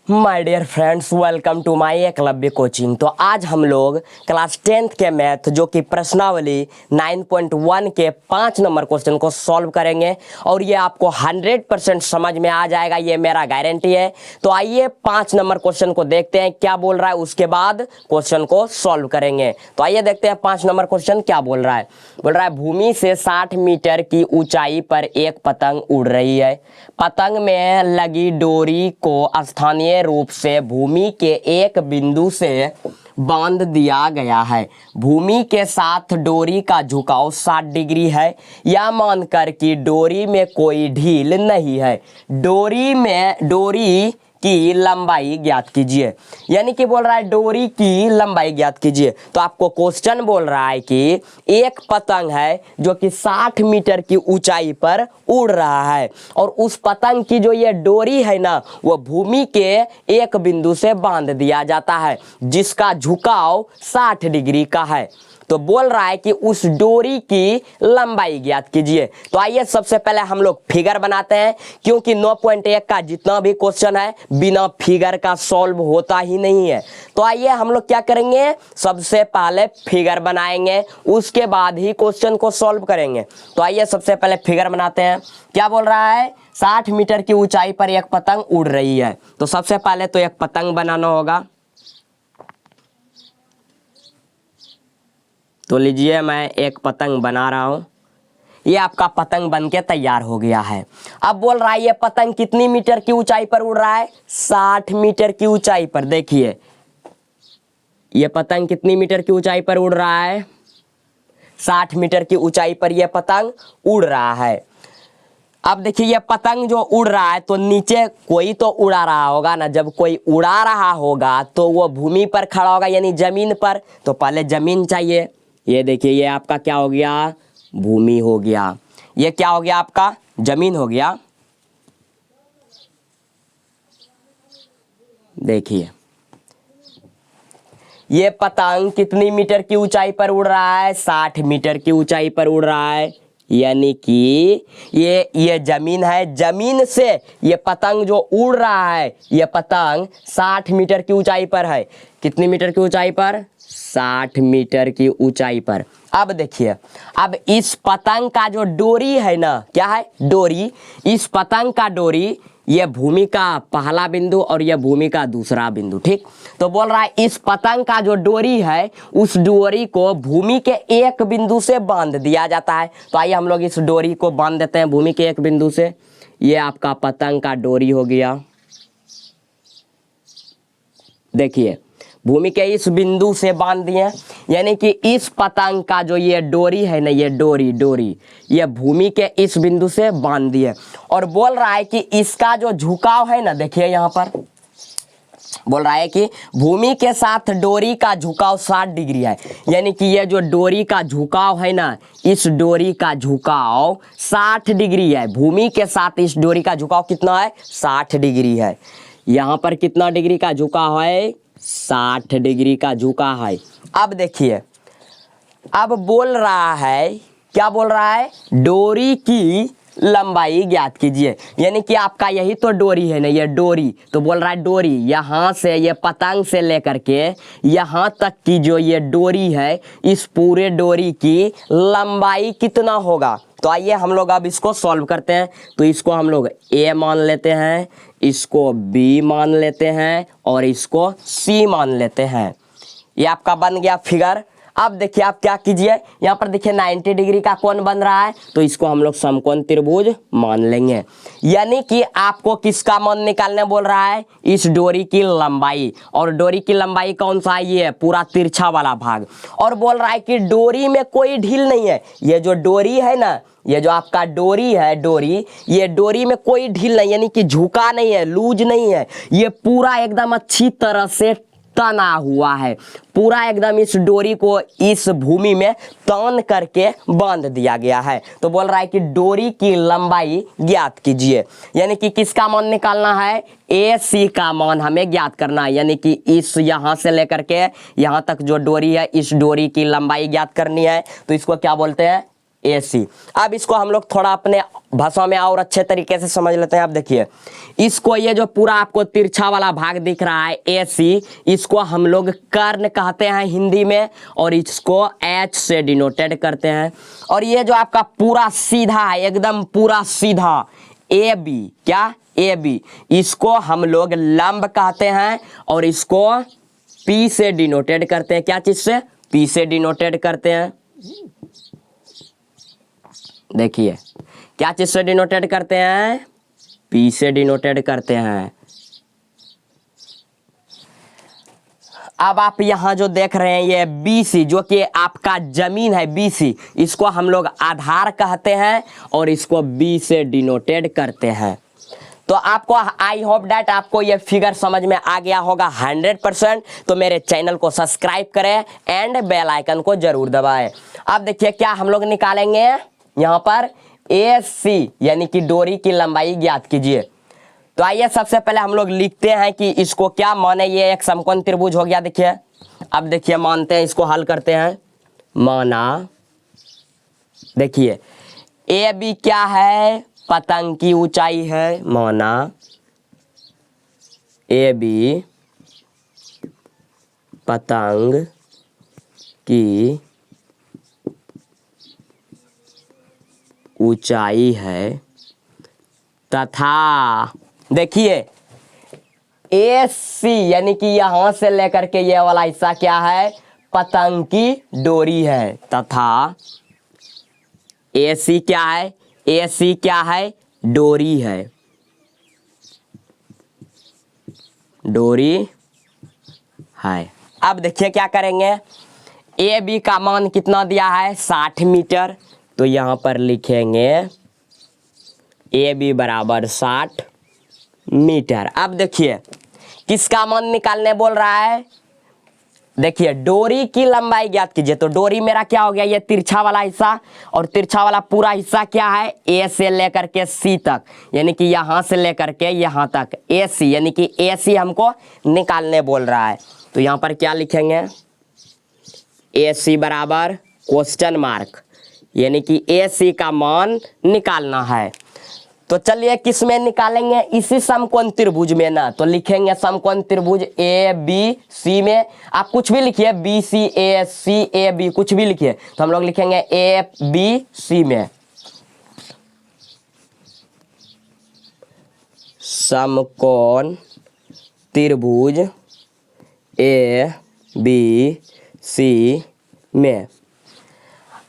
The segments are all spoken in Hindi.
My dear friends, welcome to my Eklavya coaching. तो आज हम लोग क्लास 10th के मैथ जो कि प्रश्नावली 9.1 के 5 नंबर क्वेश्चन को सॉल्व करेंगे और ये आपको 100% समझ में आ जाएगा, ये मेरा गारंटी है। तो आइए 5 नंबर क्वेश्चन को देखते हैं क्या बोल रहा है, उसके बाद क्वेश्चन को सॉल्व करेंगे। तो आइए देखते हैं 5 नंबर क्वेश्चन क्या बोल रहा है। बोल रहा है भूमि से 60 मीटर की ऊंचाई पर एक पतंग उड़ रही है। पतंग में लगी डोरी को स्थानीय रूप से भूमि के एक बिंदु से बांध दिया गया है। भूमि के साथ डोरी का झुकाव 60 डिग्री है। यह मानकर कि डोरी में कोई ढील नहीं है, डोरी की लंबाई ज्ञात कीजिए। यानी कि बोल रहा है डोरी की लंबाई ज्ञात कीजिए। तो आपको क्वेश्चन बोल रहा है कि एक पतंग है जो कि 60 मीटर की ऊंचाई पर उड़ रहा है और उस पतंग की जो ये डोरी है ना, वो भूमि के एक बिंदु से बांध दिया जाता है जिसका झुकाव 60 डिग्री का है। तो बोल रहा है कि उस डोरी की लंबाई ज्ञात कीजिए। तो आइए सबसे पहले हम लोग फिगर बनाते हैं, क्योंकि 9.1 का जितना भी क्वेश्चन है बिना फिगर का सॉल्व होता ही नहीं है। तो आइए हम लोग क्या करेंगे, सबसे पहले फिगर बनाएंगे, उसके बाद ही क्वेश्चन को सॉल्व करेंगे। तो आइए सबसे पहले फिगर बनाते हैं। क्या बोल रहा है, 60 मीटर की ऊंचाई पर एक पतंग उड़ रही है। तो सबसे पहले तो एक पतंग बनाना होगा। तो लीजिए मैं एक पतंग बना रहा हूं। ये आपका पतंग बनके तैयार हो गया है। अब बोल रहा है ये पतंग कितनी मीटर की ऊंचाई पर उड़ रहा है, 60 मीटर की ऊंचाई पर। देखिए ये पतंग कितनी मीटर की ऊंचाई पर उड़ रहा है, 60 मीटर की ऊंचाई पर यह पतंग उड़ रहा है। अब देखिए ये पतंग जो उड़ रहा है तो नीचे कोई तो उड़ा रहा होगा ना। जब कोई उड़ा रहा होगा तो वो भूमि पर खड़ा होगा, यानी जमीन पर। तो पहले जमीन चाहिए। ये देखिए ये आपका क्या हो गया, भूमि हो गया। ये क्या हो गया, आपका जमीन हो गया। देखिए ये पतंग कितनी मीटर की ऊंचाई पर उड़ रहा है, 60 मीटर की ऊंचाई पर उड़ रहा है। यानी कि ये जमीन है, जमीन से ये पतंग जो उड़ रहा है, ये पतंग 60 मीटर की ऊंचाई पर है। कितनी मीटर की ऊंचाई पर, 60 मीटर की ऊंचाई पर। अब देखिए, अब इस पतंग का जो डोरी है ना, क्या है, डोरी। इस पतंग का डोरी, ये भूमि का पहला बिंदु और यह भूमि का दूसरा बिंदु, ठीक। तो बोल रहा है इस पतंग का जो डोरी है, उस डोरी को भूमि के एक बिंदु से बांध दिया जाता है। तो आइए हम लोग इस डोरी को बांध देते हैं भूमि के एक बिंदु से। ये आपका पतंग का डोरी हो गया। देखिए भूमि के इस बिंदु से बांध दिए, यानी कि इस पतंग का जो ये डोरी है ना, ये डोरी ये भूमि के इस बिंदु से बांध दिए। और बोल रहा है कि इसका जो झुकाव है ना, देखिए यहाँ पर बोल रहा है कि भूमि के साथ डोरी का झुकाव 60 डिग्री है। यानी कि ये जो डोरी का झुकाव है ना, इस डोरी का झुकाव 60 डिग्री है। भूमि के साथ इस डोरी का झुकाव कितना है, 60 डिग्री है। यहाँ पर कितना डिग्री का झुकाव है, 60 डिग्री का झुका है। अब देखिए, अब बोल रहा है, क्या बोल रहा है, डोरी की लंबाई ज्ञात कीजिए। यानी कि आपका यही तो डोरी है ना, ये डोरी। तो बोल रहा है डोरी यहाँ से, ये पतंग से लेकर के यहाँ तक की जो ये डोरी है, इस पूरे डोरी की लंबाई कितना होगा। तो आइए हम लोग अब इसको सॉल्व करते हैं। तो इसको हम लोग ए मान लेते हैं, इसको बी मान लेते हैं और इसको सी मान लेते हैं। ये आपका बन गया फिगर। अब देखिए आप क्या कीजिए, यहाँ पर देखिए 90 डिग्री का कोण बन रहा है, तो इसको हम लोग समकोण त्रिभुज मान लेंगे। यानी कि आपको किसका मान निकालने बोल रहा है, इस डोरी की लंबाई। और डोरी की लंबाई कौन सा है, ये पूरा तिरछा वाला भाग। और बोल रहा है कि डोरी में कोई ढील नहीं है। ये जो डोरी है ना, ये जो आपका डोरी है, ये डोरी में कोई ढील नहीं, यानी कि झुका नहीं है, लूज नहीं है। ये पूरा एकदम अच्छी तरह से तना हुआ है। पूरा एकदम इस डोरी को इस भूमि में तान करके बांध दिया गया है। तो बोल रहा है कि डोरी की लंबाई ज्ञात कीजिए। यानी कि किसका मान निकालना है, ए सी का मान हमें ज्ञात करना है। यानी कि इस यहाँ से लेकर के यहाँ तक जो डोरी है, इस डोरी की लंबाई ज्ञात करनी है। तो इसको क्या बोलते हैं, AC। अब इसको हम लोग थोड़ा अपने भाषा में और अच्छे तरीके से समझ लेते हैं। अब देखिए, इसको ये जो पूरा आपको तिरछा वाला भाग दिख रहा है AC, इसको हम लोग कर्ण कहते हैं हिंदी में, और इसको H से डिनोटेड करते हैं। और ये जो आपका पूरा सीधा है, एकदम पूरा सीधा AB, क्या AB, इसको हम लोग लंब कहते हैं, और इसको P से डिनोटेड करते हैं। क्या चीज से? P से डिनोटेड करते हैं। देखिए, क्या चीज से डिनोटेड करते हैं? P से डिनोटेड करते हैं। अब आप यहां जो देख रहे हैं ये BC, जो कि आपका जमीन है BC, इसको हम लोग आधार कहते हैं, और इसको B से डिनोटेड करते हैं। तो आपको आई होप डैट आपको ये फिगर समझ में आ गया होगा 100%। तो मेरे चैनल को सब्सक्राइब करें एंड बेल आइकन को जरूर दबाएं। अब देखिए क्या हम लोग निकालेंगे यहाँ पर, AC यानी कि डोरी की लंबाई ज्ञात कीजिए। तो आइए सबसे पहले हम लोग लिखते हैं कि इसको क्या माने, ये एक समकोण त्रिभुज हो गया। देखिए, अब देखिए मानते हैं, इसको हल करते हैं। माना, देखिए AB क्या है? पतंग की ऊंचाई है। माना AB पतंग की ऊंचाई है, तथा देखिए AC यानी कि यहां से लेकर के ये वाला हिस्सा क्या है? पतंग की डोरी है। तथा AC क्या है? AC क्या है? डोरी है, डोरी है। अब देखिए क्या करेंगे, AB का मान कितना दिया है? 60 मीटर। तो यहां पर लिखेंगे AB बराबर 60 मीटर। अब देखिए किसका मान निकालने बोल रहा है? देखिए, डोरी की लंबाई ज्ञात कीजिए। तो डोरी मेरा क्या हो गया? ये तिरछा वाला हिस्सा, और तिरछा वाला पूरा हिस्सा क्या है? A से लेकर के C तक, यानी कि यहां से लेकर के यहां तक AC, यानी कि AC हमको निकालने बोल रहा है। तो यहां पर क्या लिखेंगे? AC बराबर क्वेश्चन मार्क, यानी कि AC का मान निकालना है। तो चलिए किस में निकालेंगे? इसी समकोण त्रिभुज में ना। तो लिखेंगे समकोण त्रिभुज ABC में। आप कुछ भी लिखिए, BCACAB कुछ भी लिखिए, तो हम लोग लिखेंगे ABC में। समकोण त्रिभुज ABC में।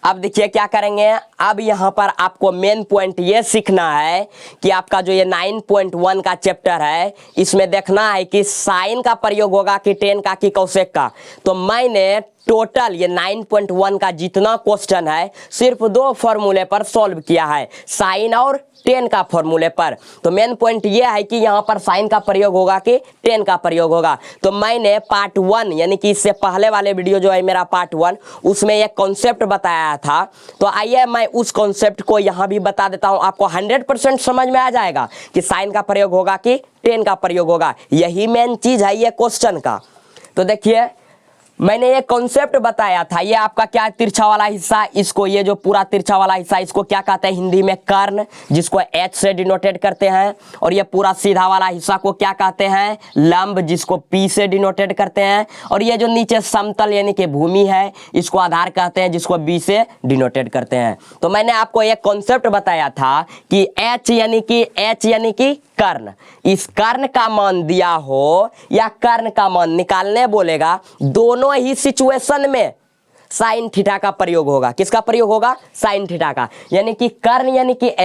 अब देखिए क्या करेंगे, अब यहाँ पर आपको मेन पॉइंट ये सीखना है कि आपका जो ये 9.1 का चैप्टर है, इसमें देखना है कि साइन का प्रयोग होगा कि टेन का कि कौशेक का। तो मैंने टोटल ये 9.1 का जितना क्वेश्चन है सिर्फ 2 फॉर्मूले पर सॉल्व किया है, साइन और टेन का फॉर्मूले पर। तो मेन पॉइंट ये है कि यहाँ पर साइन का प्रयोग होगा कि टेन का प्रयोग होगा। तो मैंने पार्ट 1 यानी कि इससे पहले वाले वीडियो जो है मेरा पार्ट 1, उसमें एक कॉन्सेप्ट बताया था। तो आइए मैं उस कॉन्सेप्ट को यहाँ भी बता देता हूँ, आपको 100% समझ में आ जाएगा कि साइन का प्रयोग होगा कि टेन का प्रयोग होगा। यही मेन चीज है ये क्वेश्चन का। तो देखिए मैंने ये कॉन्सेप्ट बताया था, ये आपका क्या तिरछा वाला हिस्सा, इसको ये जो पूरा तिरछा वाला हिस्सा इसको क्या कहते हैं हिंदी में? कर्ण, जिसको H से डिनोटेड करते हैं। और ये पूरा सीधा वाला हिस्सा को क्या कहते हैं? लंब, जिसको P से डिनोटेड करते हैं। और ये जो नीचे समतल यानी कि भूमि है, इसको आधार कहते हैं, जिसको B से डिनोटेड करते हैं। तो मैंने आपको एक कॉन्सेप्ट बताया था कि H यानी कि कर्ण, इस कर्ण का मान दिया हो या कर्ण का मान निकालने बोलेगा, दोनों ही सिचुएशन में साइन थीटा का प्रयोग होगा। किसका प्रयोग होगा? साइन थीटा का। यानी कि कर्ण यानी कि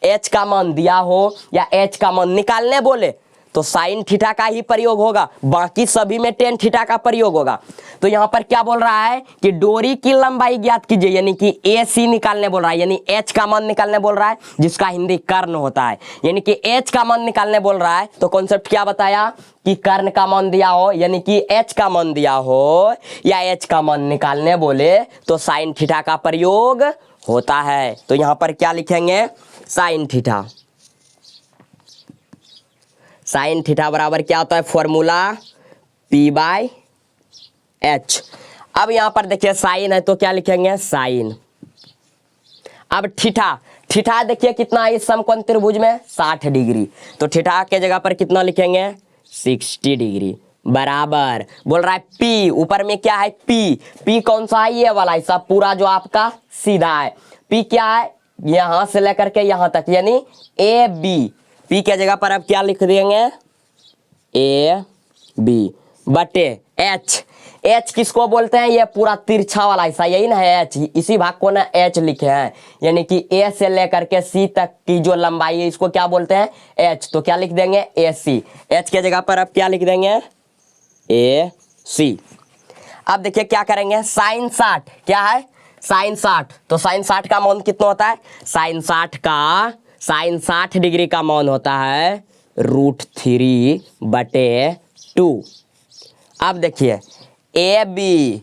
H का मान दिया हो या H का मान निकालने बोले तो साइन थीटा का ही प्रयोग होगा, बाकी सभी में टेन थीटा का प्रयोग होगा। तो यहां पर क्या बोल रहा है कि डोरी की लंबाई ज्ञात कीजिए, यानी कि AC निकालने बोल रहा है, यानी H का मान निकालने बोल रहा है, जिसका हिंदी कर्ण होता है। यानी कि H का मान निकालने बोल रहा है। तो कॉन्सेप्ट क्या बताया कि कर्ण का मान दिया हो यानी कि H का मान दिया हो या H का मान निकालने बोले तो साइन थीटा का प्रयोग होता है। तो यहां पर क्या लिखेंगे? Sine theta. साइन थीटा बराबर क्या होता है? Formula P/H। अब यहां पर देखिए साइन है तो क्या लिखेंगे? साइन। अब थीटा, थीटा देखिए कितना है इस समकोण त्रिभुज में 60 डिग्री, तो थीटा के जगह पर कितना लिखेंगे 60 डिग्री बराबर। बोल रहा है पी, ऊपर में क्या है पी, पी कौन सा है ये वाला हिस्सा पूरा जो आपका सीधा है, पी क्या है यहां से लेकर के यहां तक यानी ए बी, पी के जगह पर अब क्या लिख देंगे ए बी बटे एच, एच किसको बोलते हैं ये पूरा तिरछा वाला हिस्सा यही ना है एच, इसी भाग को ना एच लिखे हैं, यानी कि ए से लेकर के सी तक की जो लंबाई है इसको क्या बोलते हैं एच, तो क्या लिख देंगे ए सी, एच के जगह पर अब क्या लिख देंगे ए सी। अब देखिए क्या करेंगे साइन 60, क्या है साइन 60, तो साइन 60 का मान कितना होता है साइन 60 डिग्री का मान होता है √3 बटे 2। अब देखिए ए बी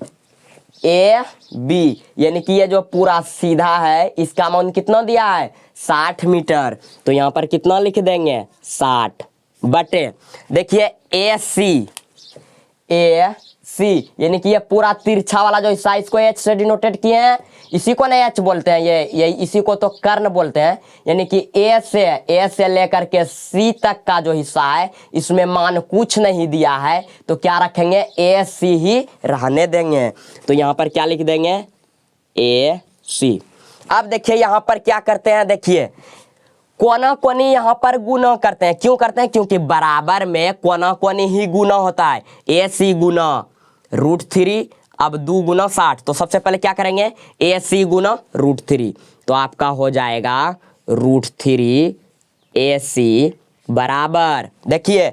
यानी कि ये जो पूरा सीधा है इसका मान कितना दिया है 60 मीटर, तो यहाँ पर कितना लिख देंगे 60 बटे देखिए ए सी यानी कि ये पूरा तिरछा वाला जो हिस्सा इसको एच से डिनोटेट किए हैं, इसी को ना एच बोलते हैं, ये इसी को तो कर्ण बोलते हैं, यानी कि ए से लेकर के सी तक का जो हिस्सा है इसमें मान कुछ नहीं दिया है, तो क्या रखेंगे ए सी ही रहने देंगे, तो यहाँ पर क्या लिख देंगे ए सी। अब देखिए यहाँ पर क्या करते हैं, देखिए कोना कोनी यहाँ पर गुना करते हैं, क्यों करते हैं क्योंकि बराबर में कोना कोनी ही गुना होता है, ए सी गुना √3 अब 2 गुना 60, तो सबसे पहले क्या करेंगे ए सी गुना √3, तो आपका हो जाएगा √3 ए सी बराबर देखिए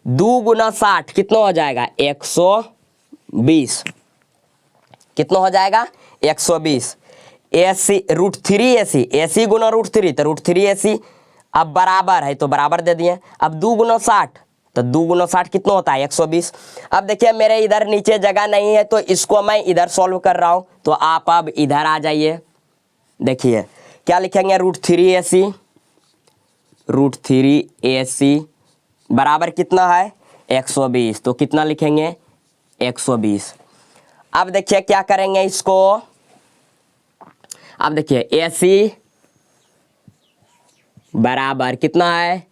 2 गुना 60 कितना हो जाएगा 120, कितना हो जाएगा 120, ए सी √3 ए सी गुना √3 तो √3 ए सी, अब बराबर है तो बराबर दे दिए, अब 2 गुना 60 तो 2 गुना 60 कितना होता है 120। अब देखिए मेरे इधर नीचे जगह नहीं है तो इसको मैं इधर सॉल्व कर रहा हूं, तो आप अब इधर आ जाइए, देखिए क्या लिखेंगे √3 ए सी बराबर कितना है 120, तो कितना लिखेंगे 120। अब देखिए क्या करेंगे इसको, अब देखिए ए सी बराबर कितना है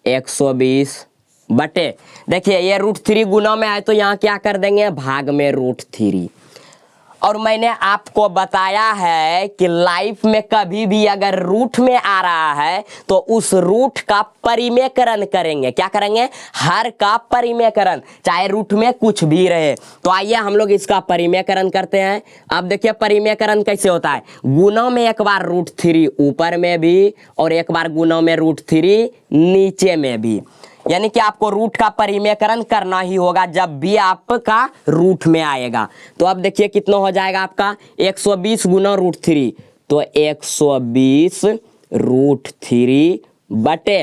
120 बटे देखिए ये √3 गुना में है तो यहाँ क्या कर देंगे भाग में √3, और मैंने आपको बताया है कि लाइफ में कभी भी अगर रूट में आ रहा है तो उस रूट का परिमेयकरण करेंगे, क्या करेंगे हर का परिमेयकरण, चाहे रूट में कुछ भी रहे, तो आइए हम लोग इसका परिमेयकरण करते हैं। अब देखिए परिमेयकरण कैसे होता है, गुना में एक बार √3 ऊपर में भी और एक बार गुना में √3 नीचे में भी, यानी कि आपको रूट का परिमेयकरण करना ही होगा जब भी आपका रूट में आएगा। तो अब देखिए कितना हो जाएगा आपका 120 गुना √3, तो 120 √3 बटे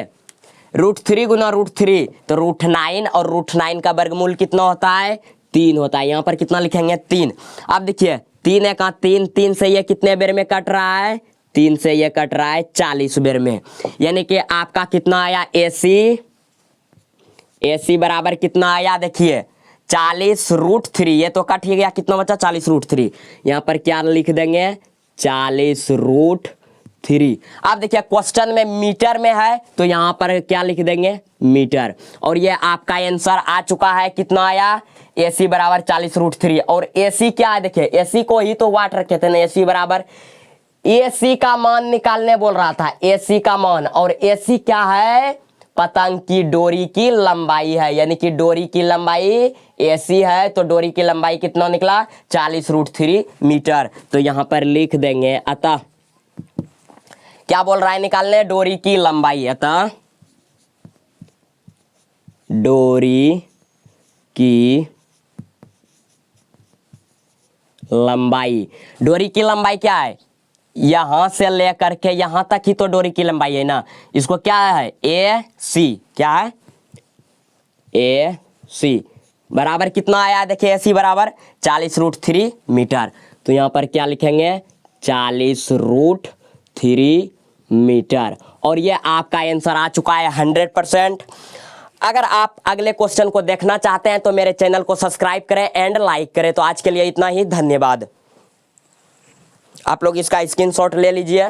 √3 गुना √3 तो √9, और √9 का वर्गमूल कितना होता है 3 होता है, यहाँ पर कितना लिखेंगे 3। अब देखिए 3 एक 3, 3 से ये कितने बेर में कट रहा है 3 से ये कट रहा है 40 बेर में, यानी कि आपका कितना आया ए सी बराबर कितना आया देखिए 40 √3, ये तो कट ही गया, कितना बचा 40 √3, यहाँ पर क्या लिख देंगे 40 √3। अब देखिए क्वेश्चन में मीटर में है तो यहाँ पर क्या लिख देंगे मीटर, और ये आपका आंसर आ चुका है, कितना आया ए सी बराबर 40 √3, और ए सी क्या है देखिए ए सी को ही तो वाट रखे थे ना, ए सी बराबर ए सी का मान निकालने बोल रहा था, ए सी का मान, और ए सी क्या है पतंग की डोरी की लंबाई है, यानी कि डोरी की लंबाई AC है, तो डोरी की लंबाई कितना निकला 40 √3 मीटर, तो यहां पर लिख देंगे अतः क्या बोल रहा है निकालने डोरी की लंबाई, अतः डोरी की लंबाई, डोरी की लंबाई क्या है यहां से लेकर के यहां तक ही तो डोरी की लंबाई है ना, इसको क्या है AC, क्या है AC बराबर कितना आया देखिए AC बराबर 40 √3 मीटर, तो यहां पर क्या लिखेंगे 40 √3 मीटर, और ये आपका आंसर आ चुका है 100%। अगर आप अगले क्वेश्चन को देखना चाहते हैं तो मेरे चैनल को सब्सक्राइब करें एंड लाइक करें। तो आज के लिए इतना ही, धन्यवाद। आप लोग इसका स्क्रीनशॉट ले लीजिए।